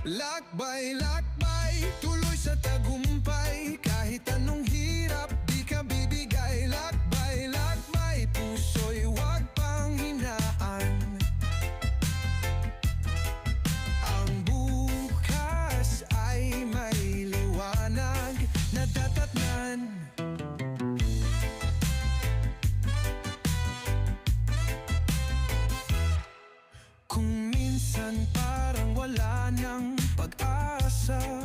Lakbay, tuloy sa tagumpay. Kahit anong hirap, di ka bibigay. Lakbay, puso'y huwag pang hinaan. Ang bukas ay may liwanag na tatatnan. Kung minsan parang wala nang pag-asa,